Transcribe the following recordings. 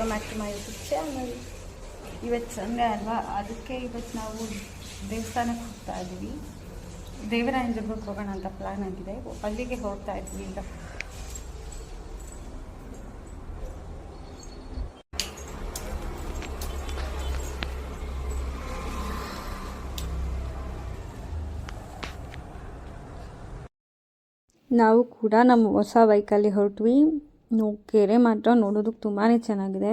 Welcome back to my YouTube channel. ಇವತ್ತು Sunday ಅಲ್ವಾ, ಅದಕ್ಕೆ ಇವತ್ತು ನಾವು ದೇವಸ್ಥಾನಕ್ಕೆ ಹೋಗ್ತಾ ಇದ್ದೀವಿ. ದೇವರಾಯನದುರ್ಗಕ್ಕೆ ಹೋಗೋಣ ಅಂತ ಪ್ಲ್ಯಾನ್ ಆಗಿದೆ. ಅಲ್ಲಿಗೆ ಹೋಗ್ತಾ ಇದ್ವಿ ಈಗ. ನಾವು ಕೂಡ ನಮ್ಮ ಹೊಸ ಬೈಕಲ್ಲಿ ಹೊರಟ್ವಿ. ಕೆರೆ ಮಾತ್ರ ನೋಡೋದಕ್ಕೆ ತುಂಬಾ ಚೆನ್ನಾಗಿದೆ.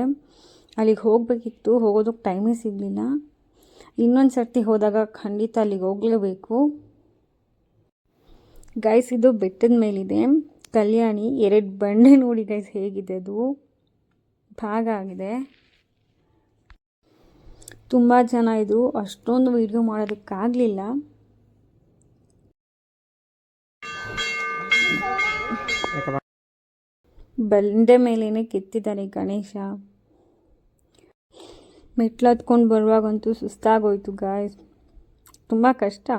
ಅಲ್ಲಿಗೆ ಹೋಗಬೇಕಿತ್ತು, ಹೋಗೋದಕ್ಕೆ ಟೈಮೇ ಸಿಗಲಿಲ್ಲ. ಇನ್ನೊಂದು ಸರ್ತಿ ಹೋದಾಗ ಖಂಡಿತ ಅಲ್ಲಿಗೆ ಹೋಗಲೇಬೇಕು. ಗೈಸ್, ಇದು ಬೆಟ್ಟದ ಮೇಲಿದೆ ಕಲ್ಯಾಣಿ. 2 ಬಂಡೆ ನೋಡಿ ಗೈಸ್, ಹೇಗಿದೆ ಅದು, ಭಾಗ ಆಗಿದೆ. ತುಂಬ ಚೆನ್ನಾಗಿದ್ದು, ಅಷ್ಟೊಂದು ವಿಡಿಯೋ ಮಾಡೋದಕ್ಕಾಗಲಿಲ್ಲ. ಬಂಡೆ ಮೇಲೇನೆ ಕೆತ್ತಿದ್ದಾನೆ ಗಣೇಶ. ಮೆಟ್ಲು ಹತ್ಕೊಂಡು ಬರುವಾಗಂತೂ ಸುಸ್ತಾಗೋಯ್ತು ಗಾಯ್ಸ್, ತುಂಬ ಕಷ್ಟ.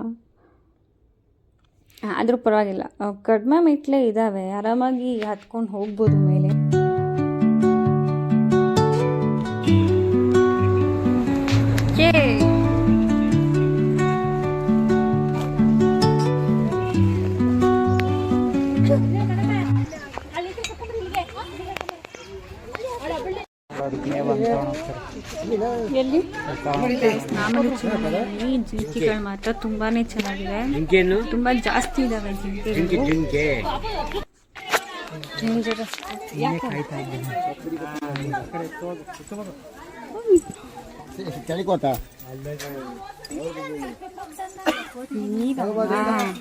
ಆದರೂ ಪರವಾಗಿಲ್ಲ, ಕಡಿಮೆ ಮೆಟ್ಲೇ ಇದ್ದಾವೆ, ಆರಾಮಾಗಿ ಹತ್ಕೊಂಡು ಹೋಗ್ಬೋದು ಮೇಲೆ. ಜಿಂಕೆಗಳು ಮಾತ್ರ ತುಂಬಾನೇ ಚೆನ್ನಾಗಿದೆ, ತುಂಬಾ ಜಾಸ್ತಿ ಇದಾವೆ ಜಿಂಕೆಗಳು.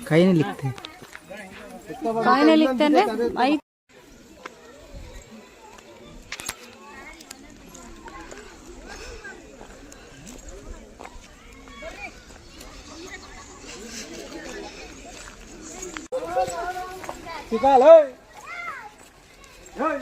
ಕಾಯಿನಲ್ಲಿ Chika, hey! Hey!